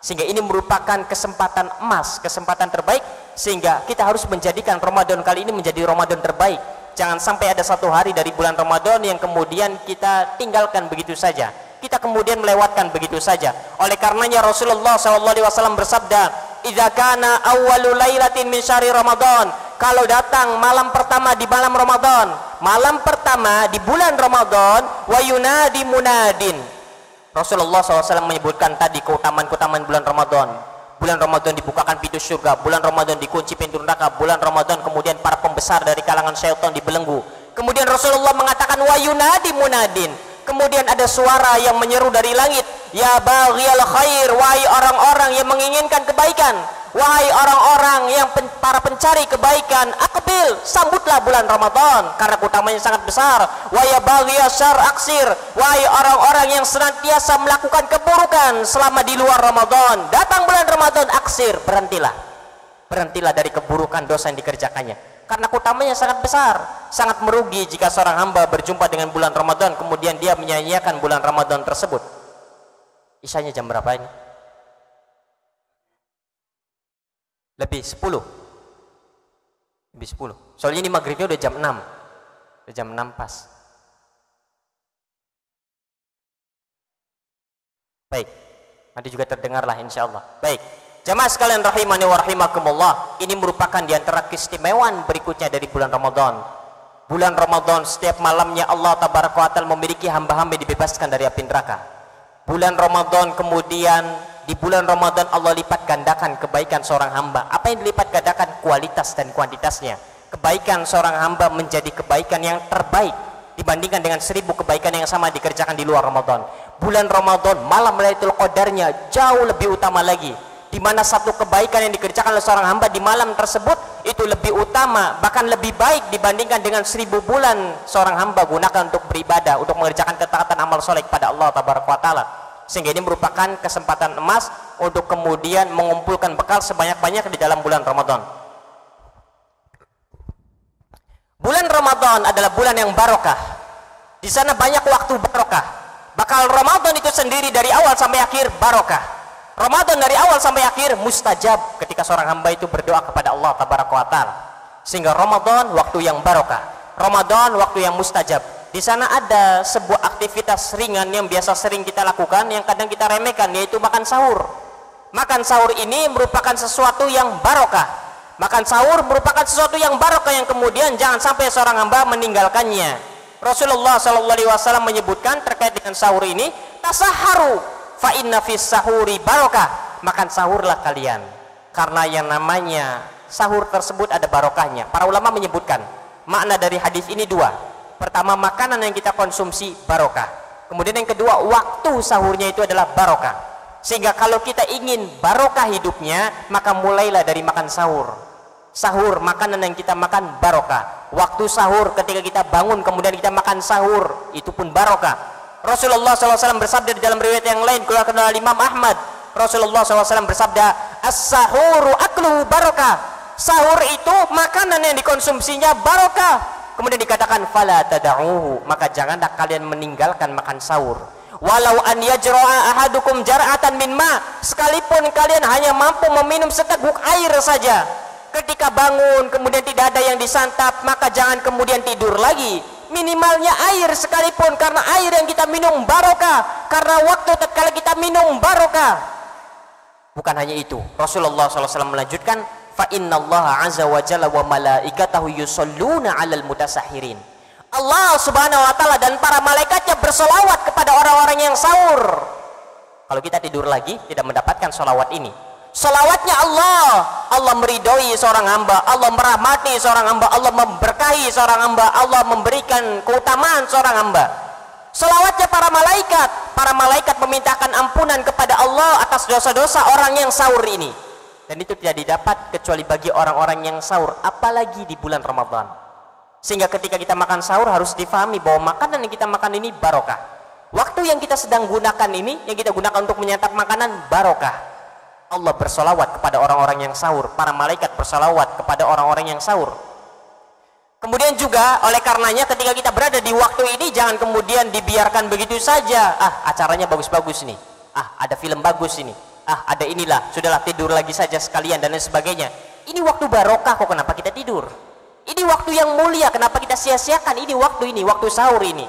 Sehingga ini merupakan kesempatan emas, kesempatan terbaik, sehingga kita harus menjadikan Ramadan kali ini menjadi Ramadan terbaik. Jangan sampai ada 1 hari dari bulan Ramadan yang kemudian kita tinggalkan begitu saja, kita kemudian melewatkan begitu saja. Oleh karenanya Rasulullah SAW bersabda, idza kana awwalu lailatin min syahri Ramadan, kalau datang malam pertama di malam Ramadan, malam pertama di bulan Ramadan, wa yunadi munadin. Rasulullah SAW menyebutkan tadi keutamaan-keutamaan bulan Ramadan. Bulan Ramadan dibukakan pintu surga, bulan Ramadan dikunci pintu neraka, bulan Ramadan kemudian para pembesar dari kalangan syaitan dibelenggu. Kemudian Rasulullah mengatakan wa yunadi munadin. Kemudian ada suara yang menyeru dari langit, ya baghiyal khair, wahai orang-orang yang menginginkan kebaikan, wahai orang-orang yang para pencari kebaikan, aqbil, sambutlah bulan Ramadan karena keutamanya sangat besar. Wa ya baghiyas syarr aksir, wahai orang-orang yang senantiasa melakukan keburukan selama di luar Ramadan, datang bulan Ramadan, aksir, berhentilah. Berhentilah dari keburukan dosa yang dikerjakannya. Karena keutamanya sangat besar, sangat merugi jika seorang hamba berjumpa dengan bulan Ramadan kemudian dia menyia-nyiakan bulan Ramadan tersebut. Isyanya jam berapa ini? Lebih 10. Lebih 10. Soalnya ini maghribnya udah jam 6. Udah jam 6 pas. Baik. Nanti juga terdengarlah insyaallah. Baik. Jamaah sekalian rahimani wa rahimakumullah, ini merupakan diantara keistimewaan berikutnya dari bulan Ramadan. Bulan Ramadan setiap malamnya Allah Tabaraka wa Ta'ala memiliki hamba-hamba yang dibebaskan dari api neraka. Bulan Ramadan kemudian di bulan Ramadan Allah lipat gandakan kebaikan seorang hamba. Apa yang dilipat gandakan? Kualitas dan kuantitasnya. Kebaikan seorang hamba menjadi kebaikan yang terbaik dibandingkan dengan 1000 kebaikan yang sama dikerjakan di luar Ramadan. Bulan Ramadan malam Lailatul Qadarnya jauh lebih utama lagi, di mana satu kebaikan yang dikerjakan oleh seorang hamba di malam tersebut itu lebih utama, bahkan lebih baik dibandingkan dengan 1000 bulan seorang hamba gunakan untuk beribadah, untuk mengerjakan ketaatan amal soleh kepada Allah Tabaraka wa Ta'ala. Sehingga ini merupakan kesempatan emas untuk kemudian mengumpulkan bekal sebanyak-banyak di dalam bulan Ramadan. Bulan Ramadan adalah bulan yang barokah. Di sana banyak waktu barokah. Bakal Ramadan itu sendiri dari awal sampai akhir barokah. Ramadan dari awal sampai akhir mustajab ketika seorang hamba itu berdoa kepada Allah Tabaraka wa Ta'ala. Sehingga Ramadan waktu yang barokah, Ramadan waktu yang mustajab. Di sana ada sebuah aktivitas ringan yang biasa sering kita lakukan, yang kadang kita remehkan, yaitu makan sahur. Makan sahur ini merupakan sesuatu yang barokah. Makan sahur merupakan sesuatu yang barokah yang kemudian jangan sampai seorang hamba meninggalkannya. Rasulullah SAW menyebutkan terkait dengan sahur ini, tasaharu fa inna fis sahuri barokah, makan sahurlah kalian karena yang namanya sahur tersebut ada barokahnya. Para ulama menyebutkan Makna dari hadis ini dua. Pertama, makanan yang kita konsumsi barokah. Kemudian yang kedua, waktu sahurnya itu adalah barokah. Sehingga kalau kita ingin barokah hidupnya, maka mulailah dari makan sahur. Sahur, makanan yang kita makan barokah. Waktu sahur, ketika kita bangun kemudian kita makan sahur, itu pun barokah. Rasulullah SAW bersabda di dalam riwayat yang lain, keluarkan oleh Imam Ahmad, Rasulullah SAW bersabda, as-sahuru aklu barokah. Sahur itu makanan yang dikonsumsinya barokah. Kemudian dikatakan fala tada'uhu, maka janganlah kalian meninggalkan makan sahur. Walau an yajra'a ahadukum jar'atan min ma, sekalipun kalian hanya mampu meminum seteguk air saja. Ketika bangun kemudian tidak ada yang disantap, maka jangan kemudian tidur lagi. Minimalnya air sekalipun, karena air yang kita minum barokah, karena waktu tatkala kita minum barokah. Bukan hanya itu, Rasulullah SAW melanjutkan, fa innallaha azza wa jalla wa malaikatahu yusholluna 'alal mutasahhirin. Allah Subhanahu wa taala dan para malaikatnya bersolawat kepada orang-orang yang sahur. Kalau kita tidur lagi tidak mendapatkan solawat ini. Solawatnya Allah meridhoi seorang hamba, Allah merahmati seorang hamba, Allah memberkahi seorang hamba, Allah memberikan keutamaan seorang hamba. Solawatnya para malaikat memintakan ampunan kepada Allah atas dosa-dosa orang yang sahur ini. Dan itu tidak didapat kecuali bagi orang-orang yang sahur, apalagi di bulan Ramadan. Sehingga ketika kita makan sahur harus difahami bahwa makanan yang kita makan ini barokah. Waktu yang kita sedang gunakan ini, yang kita gunakan untuk menyantap makanan, barokah. Allah bersolawat kepada orang-orang yang sahur, para malaikat bersolawat kepada orang-orang yang sahur. Kemudian juga oleh karenanya ketika kita berada di waktu ini, jangan kemudian dibiarkan begitu saja. Acaranya bagus-bagus nih, ada film bagus ini, ada inilah, sudahlah tidur lagi saja sekalian dan lain sebagainya. Ini waktu barokah kok, kenapa kita tidur? Ini waktu yang mulia, kenapa kita sia-siakan ini waktu sahur ini?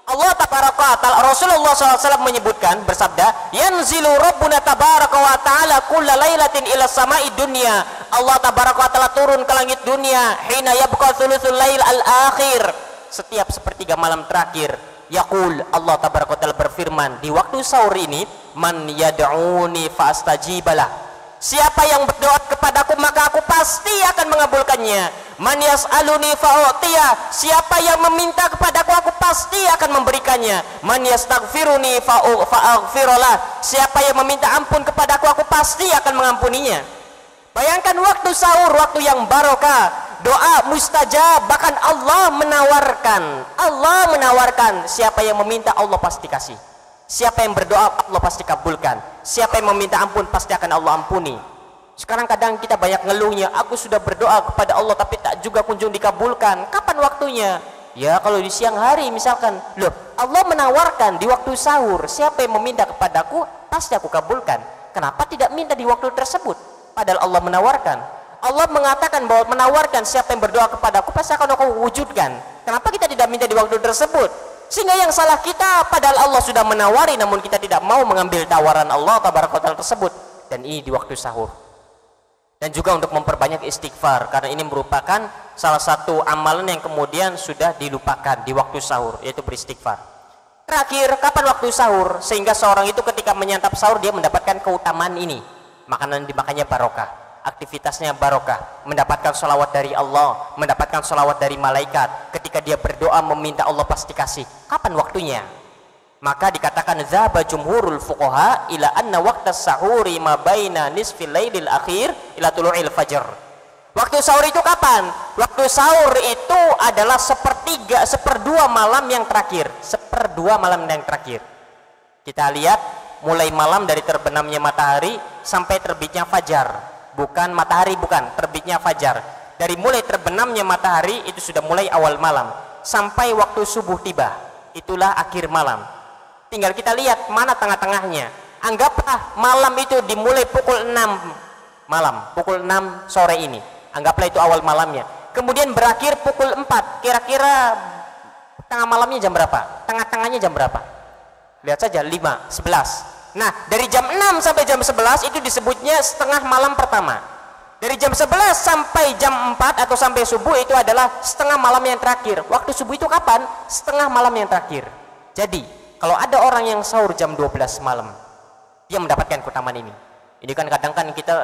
Allah tabaraka ta'ala, Rasulullah SAW menyebutkan, bersabda, yanzilu rabbuna tabaraka wa ta'ala kulla lailatin ila sama'i dunya. Allah tabaraka wa ta'ala turun ke langit dunia, hina yabqa thuluthul lail al-akhir, setiap sepertiga malam terakhir. Yaqul, Allah tabaraka wa ta'ala berfirman, di waktu sahur ini, man yad'uni fa astajibalah. Siapa yang berdoa kepadaku maka aku pasti akan mengabulkannya. Man yas'aluni fa'u'tiyah. Siapa yang meminta kepadaku aku pasti akan memberikannya. Man yastaghfiruni fa'aghfirullah. Siapa yang meminta ampun kepadaku aku pasti akan mengampuninya. Bayangkan waktu sahur, waktu yang barokah, doa mustajab, bahkan Allah menawarkan siapa yang meminta Allah pasti kasih. Siapa yang berdoa Allah pasti kabulkan. Siapa yang meminta ampun pasti akan Allah ampuni. Sekarang kadang kita banyak ngeluhnya, aku sudah berdoa kepada Allah tapi tak juga kunjung dikabulkan. Kapan waktunya? Ya kalau di siang hari misalkan. Loh, Allah menawarkan di waktu sahur, siapa yang meminta kepadaku pasti aku kabulkan. Kenapa tidak minta di waktu tersebut? Padahal Allah menawarkan. Allah mengatakan bahwa menawarkan siapa yang berdoa kepadaku pasti akan aku wujudkan. Kenapa kita tidak minta di waktu tersebut? Sehingga yang salah kita, padahal Allah sudah menawari namun kita tidak mau mengambil tawaran Allah tabaraka ta'ala tersebut. Dan ini di waktu sahur. Dan juga untuk memperbanyak istighfar, karena ini merupakan salah satu amalan yang kemudian sudah dilupakan di waktu sahur, yaitu beristighfar. Terakhir, kapan waktu sahur? Sehingga seorang itu ketika menyantap sahur dia mendapatkan keutamaan ini. Makanan dimakannya barokah, aktivitasnya barokah, mendapatkan sholawat dari Allah, mendapatkan sholawat dari malaikat. Ketika dia berdoa meminta Allah pasti kasih. Kapan waktunya? Maka dikatakan zahaba jumhurul fuqaha ila anna waqtas sahuri ma baina nisfil lailil akhir ila tulu'il fajr. Waktu sahur itu kapan? Waktu sahur itu adalah seperdua malam yang terakhir. Seperdua malam yang terakhir. Kita lihat mulai malam dari terbenamnya matahari sampai terbitnya fajar. Bukan matahari, bukan, terbitnya fajar. Dari mulai terbenamnya matahari itu sudah mulai awal malam sampai waktu subuh tiba, itulah akhir malam. Tinggal kita lihat mana tengah-tengahnya. Anggaplah malam itu dimulai pukul 6 malam, pukul 6 sore ini, anggaplah itu awal malamnya. Kemudian berakhir pukul 4, kira-kira tengah malamnya jam berapa? Tengah-tengahnya jam berapa? Lihat saja, 5, 11. Nah, dari jam 6 sampai jam 11 itu disebutnya setengah malam pertama. Dari jam 11 sampai jam 4 atau sampai subuh itu adalah setengah malam yang terakhir. Waktu subuh itu kapan? Setengah malam yang terakhir. Jadi, kalau ada orang yang sahur jam 12 malam, dia mendapatkan keutamaan ini. Ini kan kadang kan kita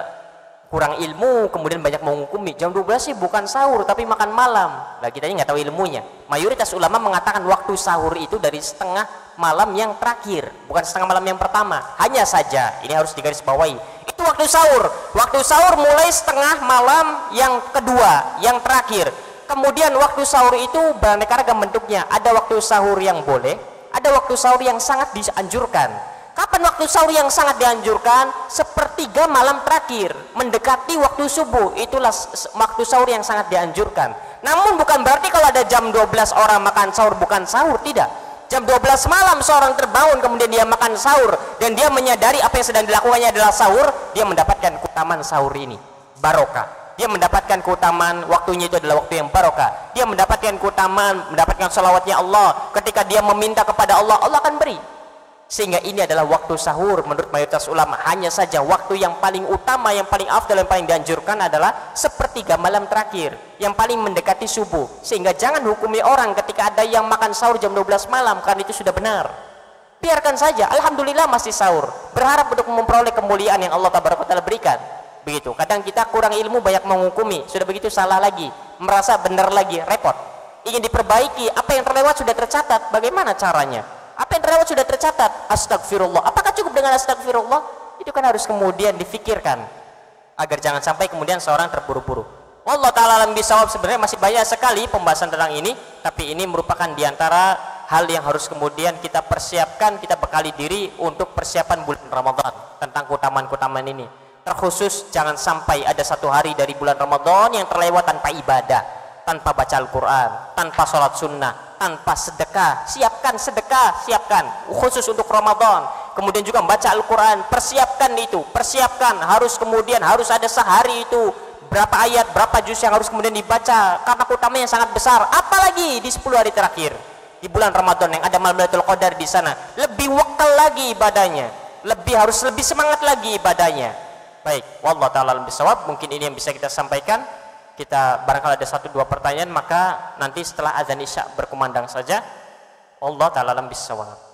kurang ilmu kemudian banyak menghukumi jam 12 sih bukan sahur tapi makan malam. Nah, kita ini nggak tahu ilmunya. Mayoritas ulama mengatakan waktu sahur itu dari setengah malam yang terakhir, bukan setengah malam yang pertama. Hanya saja ini harus digarisbawahi, itu waktu sahur. Waktu sahur mulai setengah malam yang kedua, yang terakhir. Kemudian waktu sahur itu beraneka ragam bentuknya. Ada waktu sahur yang boleh, ada waktu sahur yang sangat dianjurkan. Kapan waktu sahur yang sangat dianjurkan? Sepertiga malam terakhir, mendekati waktu subuh, itulah waktu sahur yang sangat dianjurkan. Namun bukan berarti kalau ada jam 12 orang makan sahur bukan sahur, tidak. Jam 12 malam seorang terbangun kemudian dia makan sahur dan dia menyadari apa yang sedang dilakukannya adalah sahur, dia mendapatkan keutamaan sahur ini, barokah. Dia mendapatkan keutamaan waktunya itu adalah waktu yang barokah. Dia mendapatkan keutamaan, mendapatkan salawatnya Allah. Ketika dia meminta kepada Allah, Allah akan beri. Sehingga ini adalah waktu sahur menurut mayoritas ulama. Hanya saja waktu yang paling utama, yang paling afdal, yang paling dianjurkan adalah sepertiga malam terakhir, yang paling mendekati subuh. Sehingga jangan hukumi orang ketika ada yang makan sahur jam 12 malam, karena itu sudah benar. Biarkan saja, alhamdulillah masih sahur, berharap untuk memperoleh kemuliaan yang Allah Taala berikan. Begitu. Kadang kita kurang ilmu banyak menghukumi, sudah begitu salah lagi, merasa benar lagi, repot. Ingin diperbaiki, apa yang terlewat sudah tercatat, bagaimana caranya? Apa yang terlewat sudah tercatat, astagfirullah. Apakah cukup dengan astagfirullah? Itu kan harus kemudian difikirkan agar jangan sampai kemudian seorang terburu-buru. Wallahu ta'ala alam bisawab. Sebenarnya masih banyak sekali pembahasan tentang ini, tapi ini merupakan diantara hal yang harus kemudian kita persiapkan, kita bekali diri untuk persiapan bulan Ramadan tentang keutamaan-keutamaan ini. Terkhusus jangan sampai ada satu hari dari bulan Ramadan yang terlewat tanpa ibadah, tanpa baca Al-Quran, tanpa sholat sunnah, tanpa sedekah. Siapkan sedekah, siapkan khusus untuk Ramadan. Kemudian juga membaca Al-Quran, persiapkan itu, persiapkan. Harus kemudian harus ada sehari itu berapa ayat, berapa juz yang harus kemudian dibaca, karena keutamanya sangat besar. Apalagi di 10 hari terakhir di bulan Ramadan yang ada malam Lailatul Qadar di sana, lebih wakal lagi ibadahnya, harus lebih semangat lagi ibadahnya. Baik, wallahu ta'ala alam bisawab. Mungkin ini yang bisa kita sampaikan. Kita barangkali ada 1-2 pertanyaan, maka nanti setelah azan isya berkumandang saja. Allah ta'ala alam bisawab.